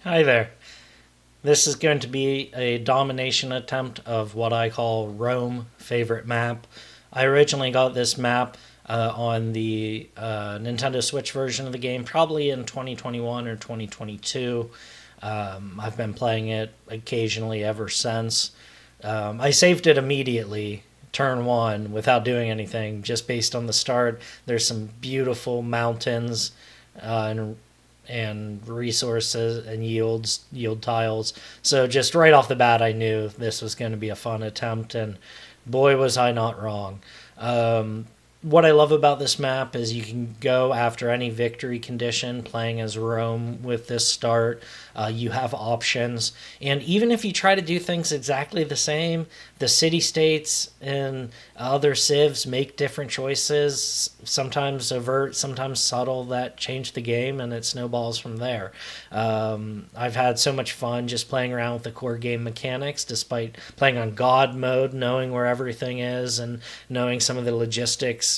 Hi there. This is going to be a domination attempt of what I call Rome favorite map. I originally got this map on the Nintendo Switch version of the game, probably in 2021 or 2022. I've been playing it occasionally ever since. I saved it immediately, turn one, without doing anything, just based on the start. There's some beautiful mountains and resources and yield tiles. So just right off the bat, I knew this was going to be a fun attempt, and boy, was I not wrong. What I love about this map is you can go after any victory condition playing as Rome with this start. You have options. And even if you try to do things exactly the same, the city states and other civs make different choices, sometimes overt, sometimes subtle, that change the game, and it snowballs from there. I've had so much fun just playing around with the core game mechanics, despite playing on God mode, knowing where everything is and knowing some of the logistics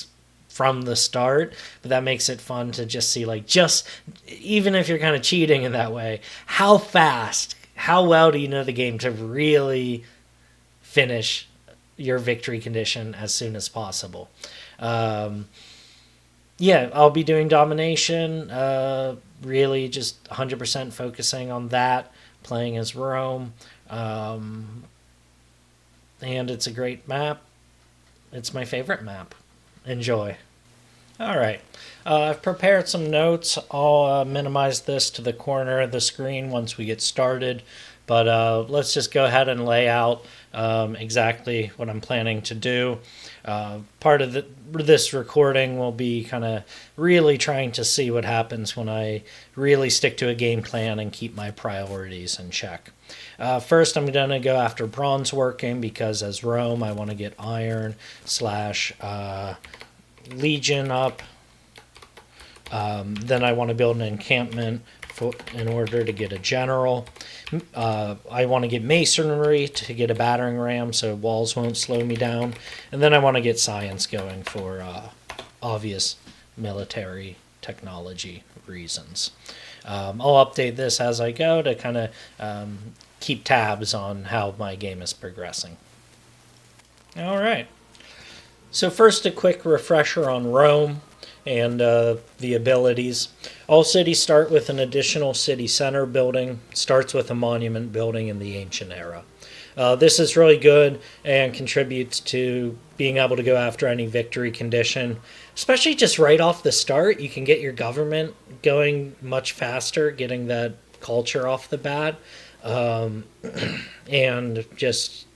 from the start. But that makes it fun to just see, like, just even if you're kind of cheating in that way, how fast, how well do you know the game to really finish your victory condition as soon as possible. um, yeah, I'll be doing domination, really just 100% focusing on that, playing as Rome. um, and it's a great map. It's my favorite map. Enjoy. All right. I've prepared some notes. I'll minimize this to the corner of the screen once we get started. But let's just go ahead and lay out exactly what I'm planning to do. Part of this recording will be kind of really trying to see what happens when I really stick to a game plan and keep my priorities in check. First, I'm going to go after bronze working because as Rome, I want to get iron slash Legion up. Then I want to build an encampment in order to get a general. I want to get masonry to get a battering ram so walls won't slow me down. And then I want to get science going for obvious military technology reasons. I'll update this as I go to kind of keep tabs on how my game is progressing. All right. So first, a quick refresher on Rome and the abilities. All cities start with an additional city center building, starts with a monument building in the ancient era. This is really good and contributes to being able to go after any victory condition, especially just right off the start. You can get your government going much faster, getting that culture off the bat, and just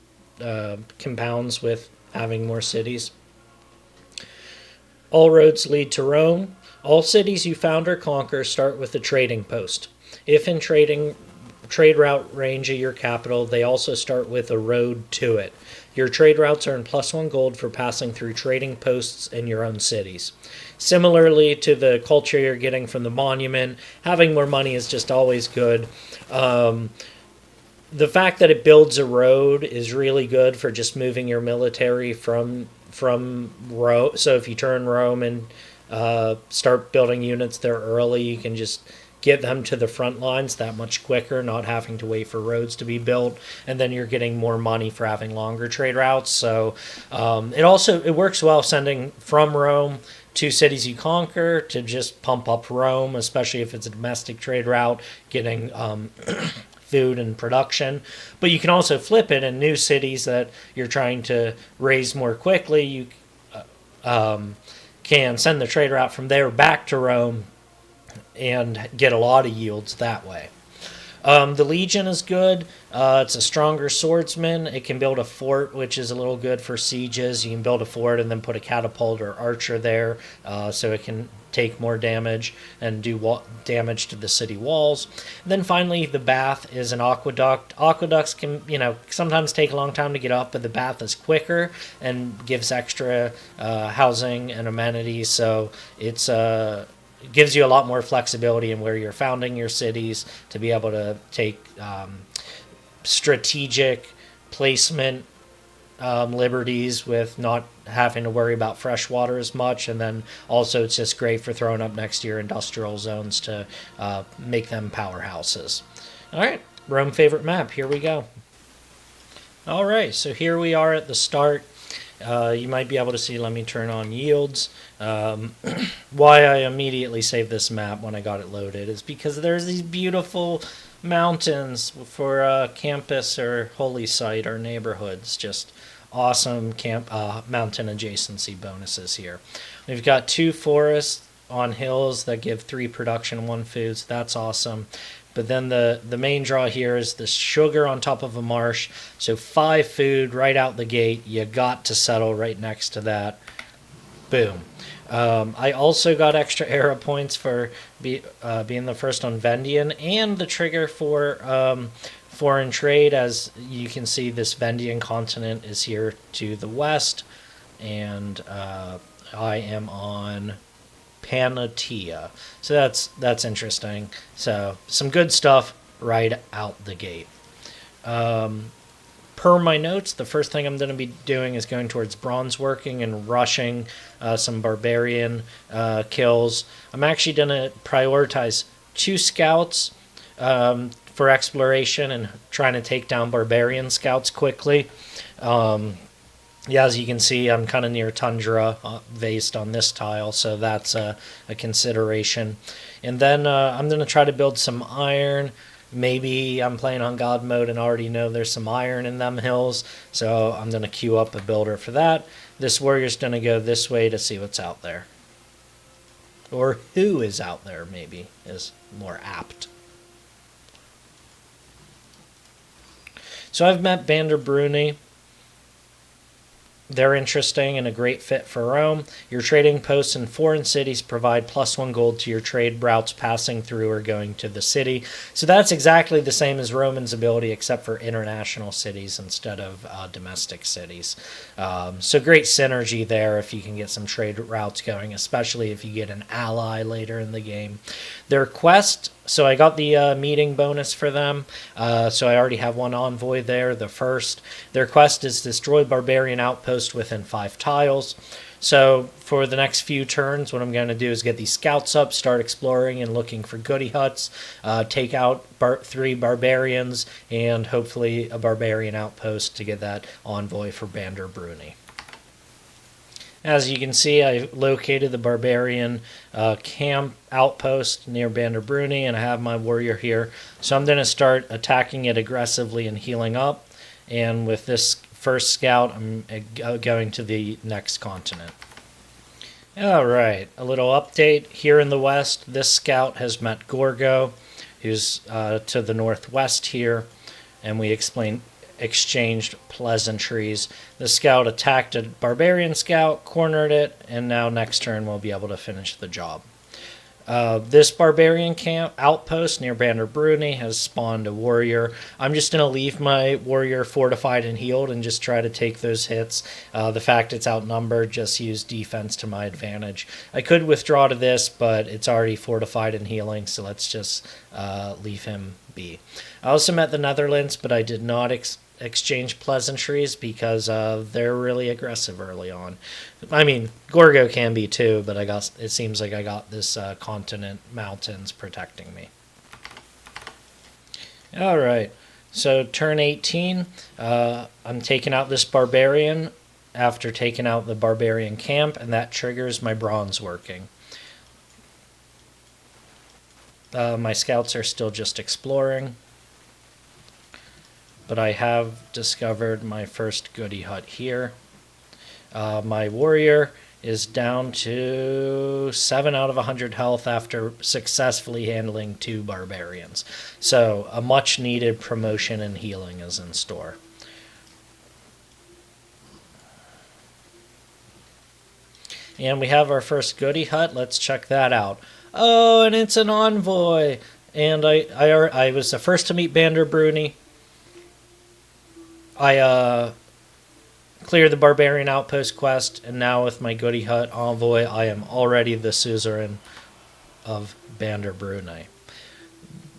compounds with having more cities. All roads lead to Rome. All cities you found or conquer start with a trading post. If in trade route range of your capital, they also start with a road to it. Your trade routes earn +1 gold for passing through trading posts in your own cities. Similarly to the culture you're getting from the monument, having more money is just always good. The fact that it builds a road is really good for just moving your military from Rome. So if you turn Rome and start building units there early, you can just get them to the front lines that much quicker, not having to wait for roads to be built, and then you're getting more money for having longer trade routes. So it works well sending from Rome to cities you conquer to just pump up Rome, especially if it's a domestic trade route, getting food and production. But you can also flip it in new cities that you're trying to raise more quickly. You can send the trade route from there back to Rome and get a lot of yields that way. The Legion is good. It's a stronger swordsman. It can build a fort, which is a little good for sieges. You can build a fort and then put a catapult or archer there, so it can take more damage and do damage to the city walls. And then finally, the Bath is an aqueduct. Aqueducts can, sometimes take a long time to get up, but the Bath is quicker and gives extra housing and amenities. So it's gives you a lot more flexibility in where you're founding your cities to be able to take strategic placement liberties with not having to worry about fresh water as much. And then also it's just great for throwing up next to your industrial zones to make them powerhouses. All right, Rome favorite map. Here we go. All right, so here we are at the start. You might be able to see, let me turn on yields. Why I immediately saved this map when I got it loaded is because there's these beautiful mountains for campus or holy site or neighborhoods. Just awesome mountain adjacency bonuses here. We've got 2 forests on hills that give 3 production, 1 food, so that's awesome. But then the main draw here is the sugar on top of a marsh. So 5 food right out the gate. You got to settle right next to that. Boom. I also got extra era points for being the first on Vendian and the trigger for foreign trade. As you can see, this Vendian continent is here to the west. And I am on Panatia. So that's interesting. So some good stuff right out the gate. Per my notes, the first thing I'm going to be doing is going towards bronze working and rushing some barbarian kills. I'm actually going to prioritize 2 scouts for exploration and trying to take down barbarian scouts quickly. Yeah, as you can see, I'm kind of near tundra based on this tile, so that's a consideration. And then I'm going to try to build some iron. Maybe I'm playing on God mode and already know there's some iron in them hills, so I'm going to queue up a builder for that. This warrior's going to go this way to see what's out there. Or who is out there, maybe, is more apt. So I've met Bander Bruni. They're interesting and a great fit for Rome. Your trading posts in foreign cities provide +1 gold to your trade routes passing through or going to the city. So that's exactly the same as Roman's ability, except for international cities instead of domestic cities. So great synergy there if you can get some trade routes going, especially if you get an ally later in the game. Their quest, so I got the meeting bonus for them. So I already have 1 envoy there, the first. Their quest is destroy barbarian outpost within 5 tiles. So for the next few turns, what I'm going to do is get these scouts up, start exploring and looking for goody huts, take out 3 barbarians, and hopefully a barbarian outpost to get that envoy for Bander Bruni. As you can see, I located the barbarian camp outpost near Bander Bruni, and I have my warrior here. So I'm going to start attacking it aggressively and healing up. And with this first scout, I'm going to the next continent. Alright, a little update. Here in the west, this scout has met Gorgo, who's to the northwest here, and we exchanged pleasantries. The scout attacked a barbarian scout, cornered it, and now next turn we'll be able to finish the job. This barbarian camp outpost near Bander Bruni has spawned a warrior. I'm just going to leave my warrior fortified and healed and just try to take those hits. The fact it's outnumbered, just use defense to my advantage. I could withdraw to this, but it's already fortified and healing, so let's just leave him be. I also met the Netherlands, but I did not exchange pleasantries because they're really aggressive early on. I mean, Gorgo can be too, but it seems like I got this continent mountains protecting me. All right, so turn 18, I'm taking out this barbarian after taking out the barbarian camp, and that triggers my bronze working. My scouts are still just exploring, but I have discovered my first goody hut here. My warrior is down to 7 out of 100 health after successfully handling 2 barbarians. So a much needed promotion and healing is in store. And we have our first goody hut. Let's check that out. Oh, and it's an envoy. And I was the first to meet Bander Bruni. I cleared the barbarian outpost quest, and now with my goody hut envoy, I am already the suzerain of Bander Bruni.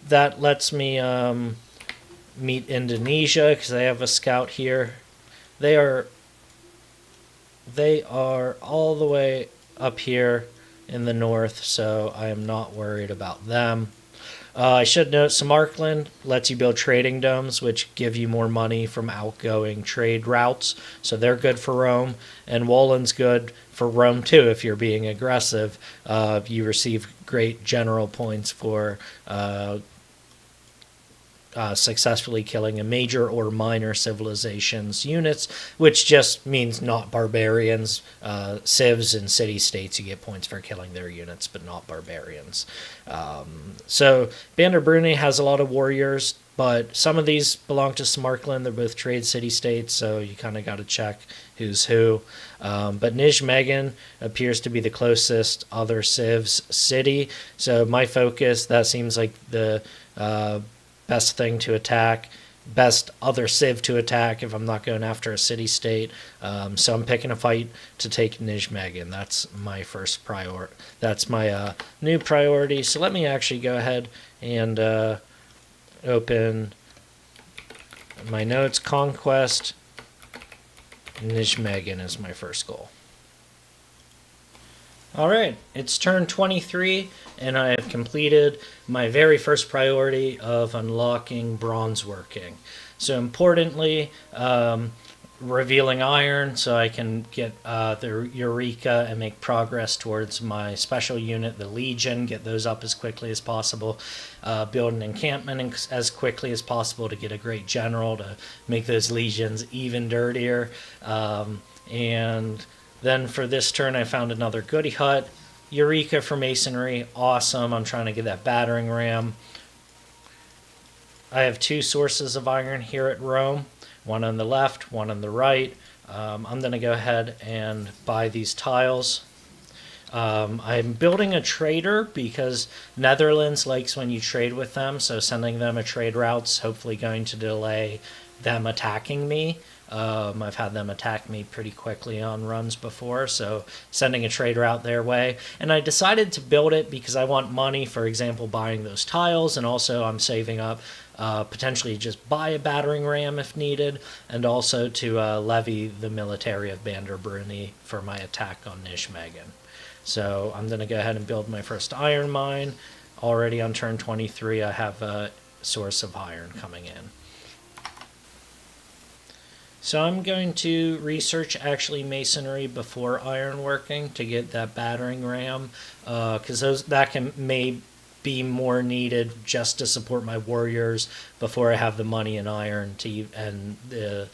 That lets me meet Indonesia because I have a scout here. They are all the way up here in the north, so I am not worried about them. I should note Samarkand lets you build trading domes, which give you more money from outgoing trade routes. So they're good for Rome. And Wolin's good for Rome too if you're being aggressive. You receive great general points for successfully killing a major or minor civilization's units, which just means not barbarians. Civs and city-states, you get points for killing their units, but not barbarians. So Bandar Bruni has a lot of warriors, but some of these belong to Samarkand. They're both trade city-states, so you kind of got to check who's who. But Nijmegen appears to be the closest other civs city, so my focus, that seems like the best thing to attack, best other civ to attack if I'm not going after a city-state. So I'm picking a fight to take Nijmegen. That's my first priority. That's my new priority. So let me actually go ahead and open my notes. Conquest Nijmegen is my first goal. Alright, it's turn 23, and I have completed my very first priority of unlocking bronze working. So importantly, revealing iron so I can get the Eureka and make progress towards my special unit, the Legion, get those up as quickly as possible, build an encampment as quickly as possible to get a great general to make those legions even dirtier, and then for this turn, I found another goody hut. Eureka for masonry, awesome. I'm trying to get that battering ram. I have two sources of iron here at Rome, one on the left, one on the right. I'm going to go ahead and buy these tiles. I'm building a trader because Netherlands likes when you trade with them, so sending them a trade route's hopefully going to delay them attacking me. I've had them attack me pretty quickly on runs before, so sending a trade route their way. And I decided to build it because I want money, for example, buying those tiles, and also I'm saving up potentially just buy a battering ram if needed, and also to levy the military of Bandar Bruni for my attack on Nijmegen. So I'm going to go ahead and build my first iron mine. Already on turn 23, I have a source of iron coming in. So I'm going to research actually masonry before ironworking to get that battering ram, because that may be more needed just to support my warriors before I have the money in iron and it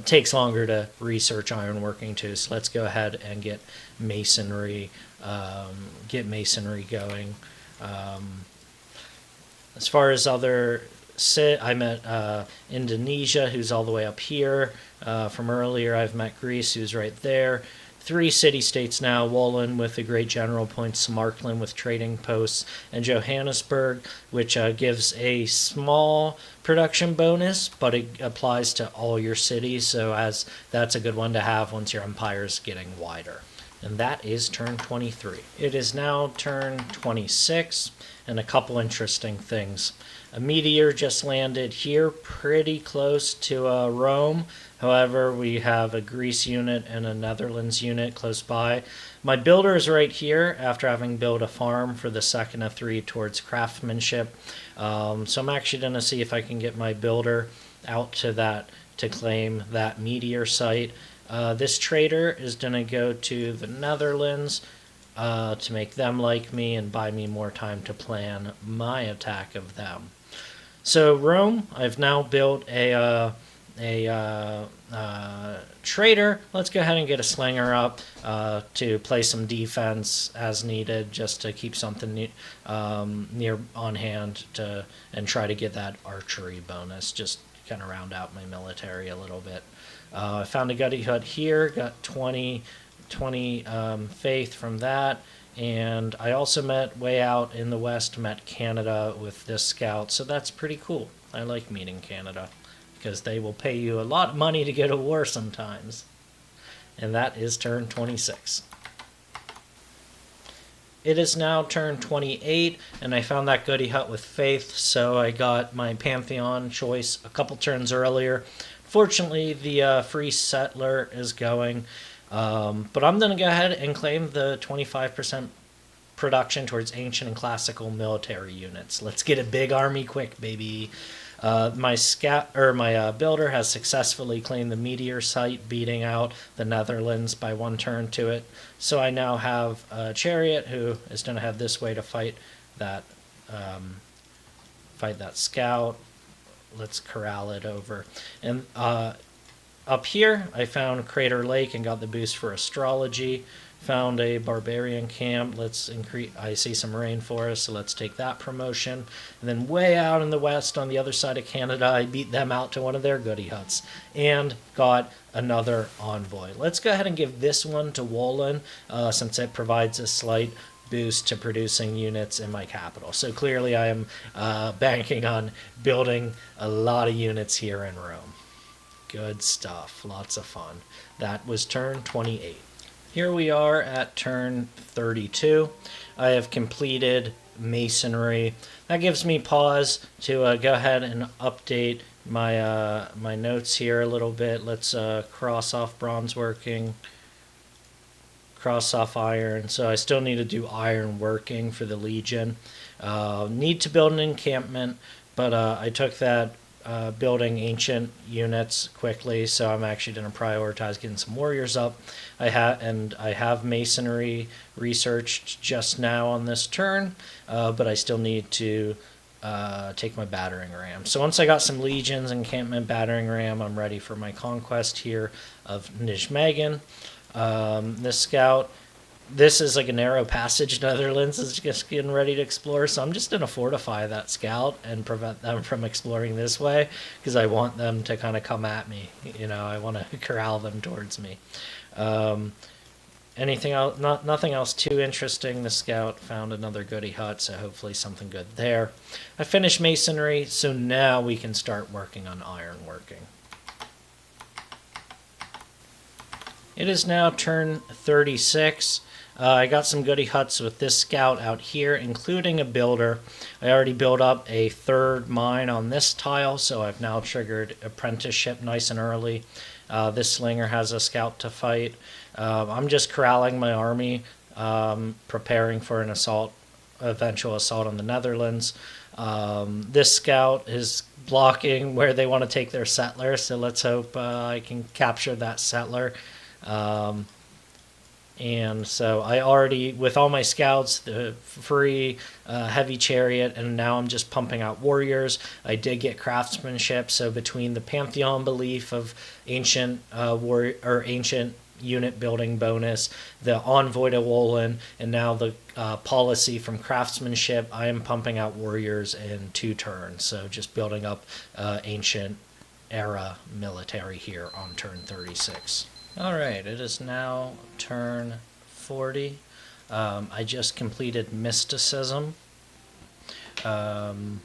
takes longer to research ironworking too. So let's go ahead and get masonry going. As far as other I met Indonesia, who's all the way up here. From earlier, I've met Greece, who's right there. 3 city-states now, Wolin with the great general points, Samarkand with trading posts, and Johannesburg, which gives a small production bonus, but it applies to all your cities, so that's a good one to have once your empire is getting wider. And that is turn 23. It is now turn 26, and a couple interesting things. A meteor just landed here pretty close to Rome. However, we have a Greece unit and a Netherlands unit close by. My builder is right here after having built a farm for the second of 3 towards craftsmanship. So I'm actually going to see if I can get my builder out to claim that meteor site. This trader is going to go to the Netherlands to make them like me and buy me more time to plan my attack of them. So Rome, I've now built a trader. Let's go ahead and get a slinger up to play some defense as needed, just to keep something near on hand and try to get that archery bonus, just kind of round out my military a little bit. I found a gutty hut here, got 20 faith from that. And I also met way out in the west, met Canada with this scout, so that's pretty cool. I like meeting Canada because they will pay you a lot of money to go to war sometimes. And that is turn 26. It is now turn 28, and I found that goody hut with faith, so I got my Pantheon choice a couple turns earlier. Fortunately, the free settler is going. But I'm going to go ahead and claim the 25% production towards ancient and classical military units. Let's get a big army quick, baby. My builder has successfully claimed the meteor site, beating out the Netherlands by 1 turn to it. So I now have a chariot who is going to head this way to fight that scout. Let's corral it over. And up here, I found Crater Lake and got the boost for astrology. Found a barbarian camp. Let's increase. I see some rainforest, so let's take that promotion. And then way out in the west, on the other side of Canada, I beat them out to one of their goody huts and got another envoy. Let's go ahead and give this one to Wolin, since it provides a slight boost to producing units in my capital. So clearly, I am banking on building a lot of units here in Rome. Good stuff. Lots of fun. That was turn 28. Here we are at turn 32. I have completed masonry. That gives me pause to go ahead and update my my notes here a little bit. Let's cross off bronze working, cross off iron. So I still need to do iron working for the Legion. Need to build an encampment, but I took that building ancient units quickly, so I'm actually going to prioritize getting some warriors up. I have masonry researched just now on this turn, but I still need to take my battering ram. So once I got some legions, encampment, battering ram, I'm ready for my conquest here of Nijmegen. This scout, this is like a narrow passage. Netherlands is just getting ready to explore, so I'm just going to fortify that scout and prevent them from exploring this way, because I want them to kind of come at me. You know, I want to corral them towards me. Anything else? Nothing else too interesting. The scout found another goody hut, so hopefully something good there. I finished masonry, so now we can start working on iron working. It is now turn 36. I got some goody huts with this scout out here, including a builder. I already built up a 3rd mine on this tile, so I've now triggered apprenticeship nice and early. This slinger has a scout to fight. I'm just corralling my army, preparing for an eventual assault on the Netherlands. This scout is blocking where they want to take their settler, so let's hope I can capture that settler. And so I already, with all my scouts, the free heavy chariot, and now I'm just pumping out warriors. I did get craftsmanship, so between the pantheon belief of ancient ancient unit building bonus, the envoy to Wolin, and now the policy from craftsmanship, I am pumping out warriors in 2 turns. So just building up ancient era military here on turn 36. Alright, it is now turn 40. I just completed mysticism. Let's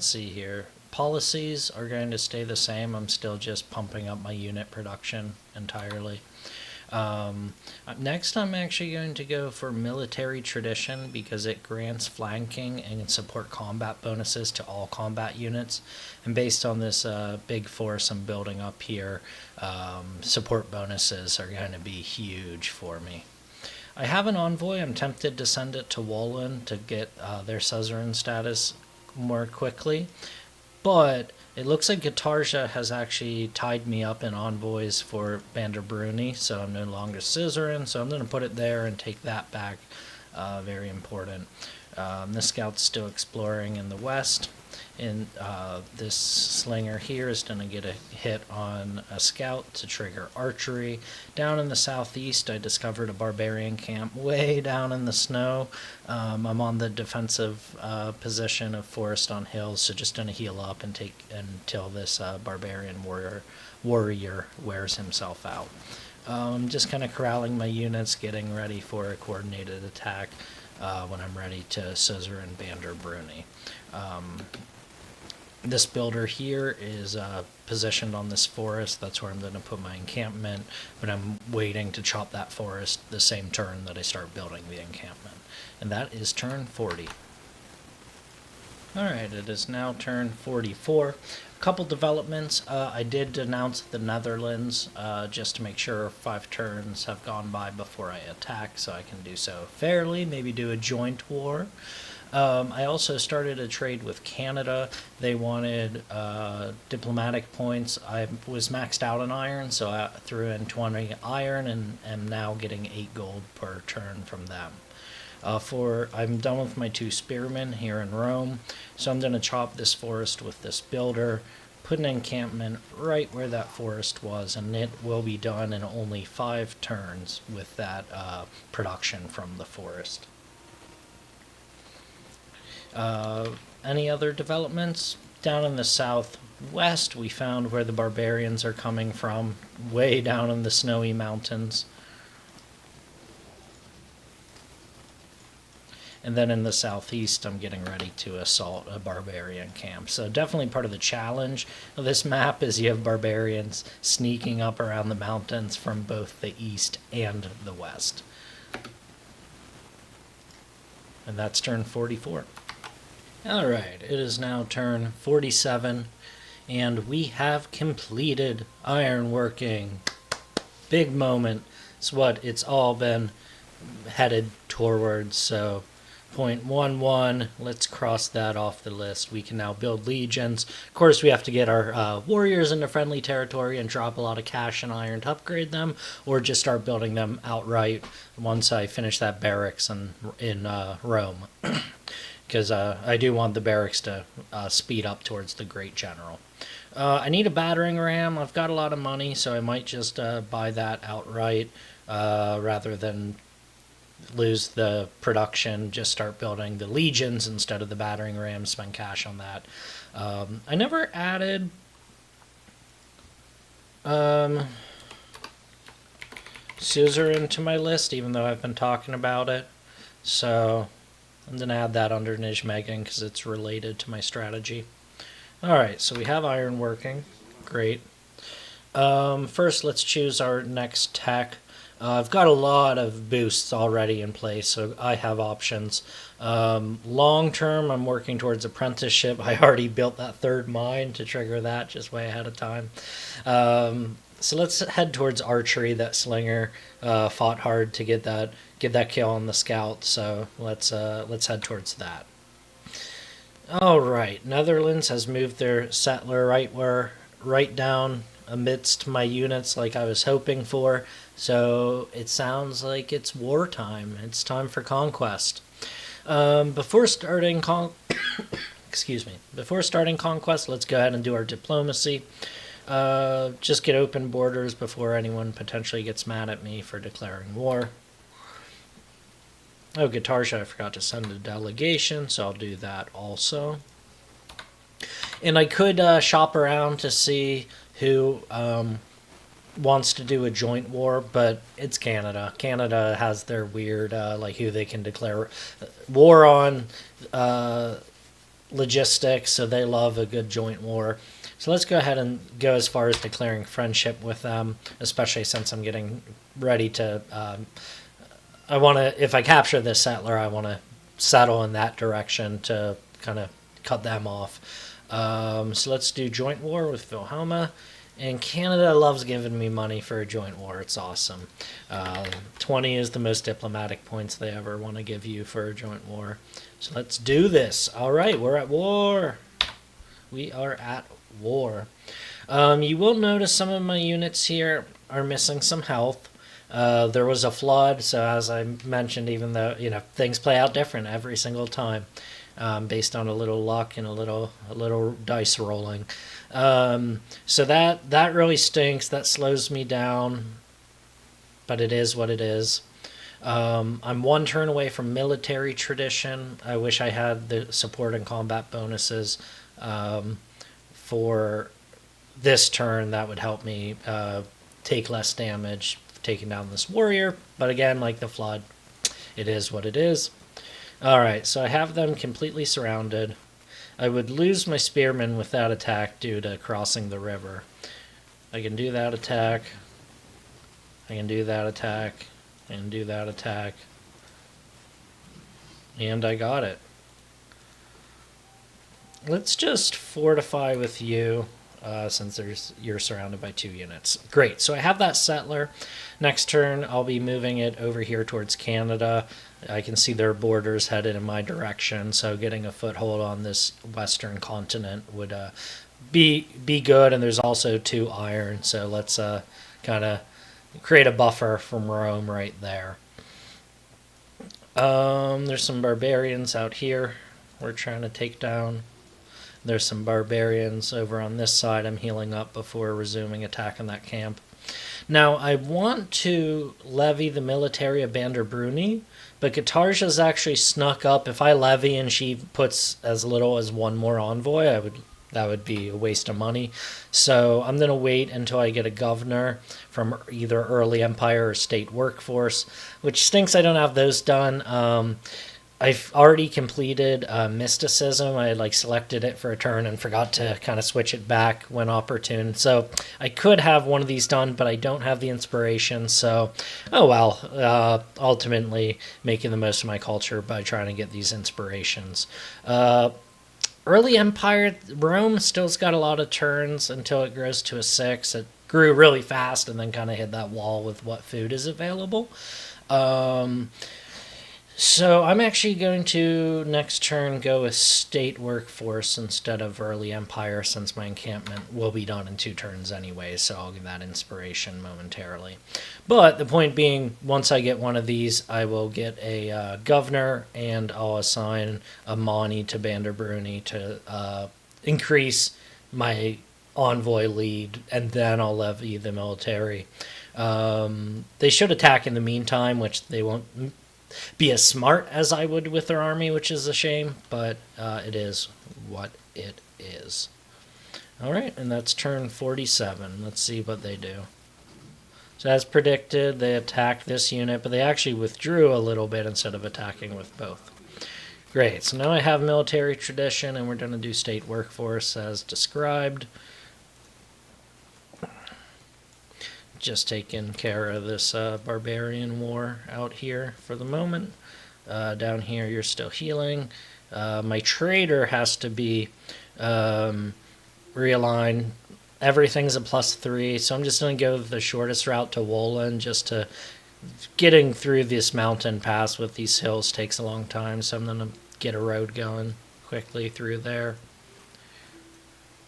see here. Policies are going to stay the same. I'm still just pumping up my unit production entirely. Next, I'm actually going to go for military tradition because it grants flanking and support combat bonuses to all combat units. And based on this big force I'm building up here, support bonuses are going to be huge for me. I have an envoy. I'm tempted to send it to Wolin to get their suzerain status more quickly. But it looks like Guitarja has actually tied me up in envoys for Banderbruni, so I'm no longer suzerain, so I'm going to put it there and take that back. Very important. This scout's still exploring in the west, and this slinger here is going to get a hit on a scout to trigger archery. Down in the southeast, I discovered a barbarian camp way down in the snow. I'm on the defensive position of forest on hills, so just going to heal up and take until this barbarian warrior wears himself out. I'm just kind of corralling my units, getting ready for a coordinated attack when I'm ready to suzerain Banderbruni. This builder here is positioned on this forest. That's where I'm going to put my encampment, but I'm waiting to chop that forest the same turn that I start building the encampment. And that is turn 40. Alright, it is now turn 44. A couple developments. I did announce the Netherlands just to make sure 5 turns have gone by before I attack, so I can do so fairly, maybe do a joint war. I also started a trade with Canada. They wanted diplomatic points. I was maxed out on iron, so I threw in 20 iron and am now getting 8 gold per turn from them. I'm done with my 2 spearmen here in Rome, so I'm going to chop this forest with this builder, put an encampment right where that forest was, and it will be done in only 5 turns with that production from the forest. Any other developments? Down in the southwest, we found where the barbarians are coming from, way down in the snowy mountains. And then in the southeast, I'm getting ready to assault a barbarian camp. So definitely part of the challenge of this map is you have barbarians sneaking up around the mountains from both the east and the west. And that's turn 44. Alright, it is now turn 47, and we have completed ironworking. Big moment. It's what it's all been headed towards, so 0.11, let's cross that off the list. We can now build legions. Of course, we have to get our warriors into friendly territory and drop a lot of cash and iron to upgrade them, or just start building them outright once I finish that barracks in Rome. Because I do want the barracks to speed up towards the Great General. I need a battering ram. I've got a lot of money, so I might just buy that outright rather than lose the production, just start building the legions instead of the battering rams, spend cash on that. I never added suzerain to my list, even though I've been talking about it. So I'm going to add that under Nijmegen because it's related to my strategy. Alright, so we have iron working. Great. First, let's choose our next tech. I've got a lot of boosts already in place, so I have options. Long term, I'm working towards apprenticeship. I already built that 3rd mine to trigger that just way ahead of time. So let's head towards archery. That slinger fought hard to get that kill on the scout, so let's head towards that. All right, Netherlands has moved their settler right down amidst my units like I was hoping for, so it sounds like it's wartime. It's time for conquest. Before starting Before starting conquest, let's go ahead and do our diplomacy. Just get open borders before anyone potentially gets mad at me for declaring war. Oh, Guitarsha, I forgot to send a delegation, so I'll do that also. And I could shop around to see who wants to do a joint war, but it's Canada. Canada has their weird, like, who they can declare war on, logistics, so they love a good joint war. So let's go ahead and go as far as declaring friendship with them, especially since I'm getting ready to... if I capture this settler, I want to settle in that direction to kind of cut them off. So let's do joint war with Wilhelma. And Canada loves giving me money for a joint war. It's awesome. 20 is the most diplomatic points they ever want to give you for a joint war. So let's do this. All right, we're at war. We are at war. You will notice some of my units here are missing some health. There was a flood, so as I mentioned, even though things play out different every single time, based on a little luck and a little dice rolling. So that really stinks. That slows me down, but it is what it is. I'm 1 turn away from military tradition. I wish I had the support and combat bonuses for this turn. That would help me take less damage taking down this warrior, but again, like the flood, it is what it is. Alright, so I have them completely surrounded. I would lose my spearmen with that attack due to crossing the river. I can do that attack. I can do that attack. I can do that attack. And I got it. let's just fortify with you, since you're surrounded by 2 units. Great. So I have that settler. Next turn, I'll be moving it over here towards Canada. I can see their borders headed in my direction, so getting a foothold on this western continent would be good. And there's also 2 iron, so let's kind of create a buffer from Rome right there. There's some barbarians out here we're trying to take down. There's some barbarians over on this side. I'm healing up before resuming attack on that camp. Now, I want to levy the military of Banderbruni, but Katarja's actually snuck up. If I levy and she puts as little as 1 more envoy, that would be a waste of money. So I'm going to wait until I get a governor from either early empire or state workforce, which stinks I don't have those done. I've already completed mysticism. I had selected it for a turn and forgot to kind of switch it back when opportune. So I could have one of these done, but I don't have the inspiration. So, oh well. Ultimately, making the most of my culture by trying to get these inspirations. Early Empire, Rome still's got a lot of turns until it grows to a 6. It grew really fast and then kind of hit that wall with what food is available. So I'm actually going to, next turn, go with state workforce instead of early empire, since my encampment will be done in 2 turns anyway, so I'll give that inspiration momentarily. But the point being, once I get one of these, I will get a governor, and I'll assign a Mani to Banderbruni to increase my envoy lead, and then I'll levy the military. They should attack in the meantime, which they won't be as smart as I would with their army, which is a shame, but it is what it is. All right, and that's turn 47. Let's see what they do. So as predicted, they attacked this unit, but they actually withdrew a little bit instead of attacking with both. Great, so now I have military tradition, and we're going to do state workforce as described. Just taking care of this barbarian war out here for the moment. Down here, you're still healing. My trader has to be realigned. Everything's a +3, so I'm just going to go the shortest route to Wolan. Just to getting through this mountain pass with these hills takes a long time, so I'm going to get a road going quickly through there.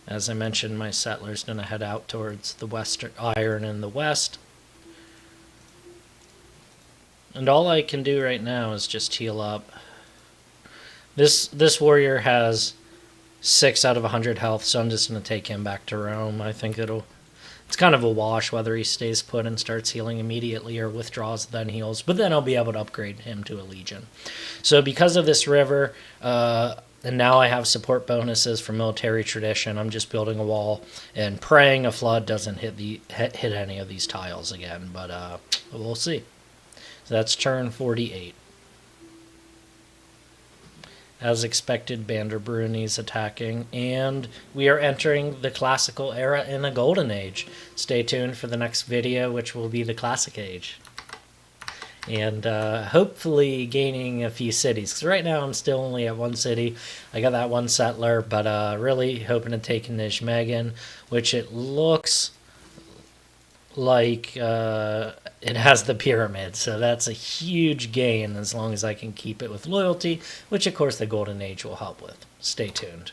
As I mentioned, my settler's going to head out towards the western iron in the west. And all I can do right now is just heal up. This warrior has 6 out of 100 health, so I'm just going to take him back to Rome. I think it's kind of a wash whether he stays put and starts healing immediately or withdraws then heals. But then I'll be able to upgrade him to a legion. So because of this river, and now I have support bonuses for military tradition, I'm just building a wall and praying a flood doesn't hit any of these tiles again. But we'll see. So that's turn 48. As expected, Banderbruni's attacking, and we are entering the classical era in a golden age. Stay tuned for the next video, which will be the classic age. And hopefully gaining a few cities. Because right now I'm still only at 1 city. I got that 1 settler, but really hoping to take Nijmegen, which it looks like it has the pyramid. So that's a huge gain as long as I can keep it with loyalty, which of course the Golden Age will help with. Stay tuned.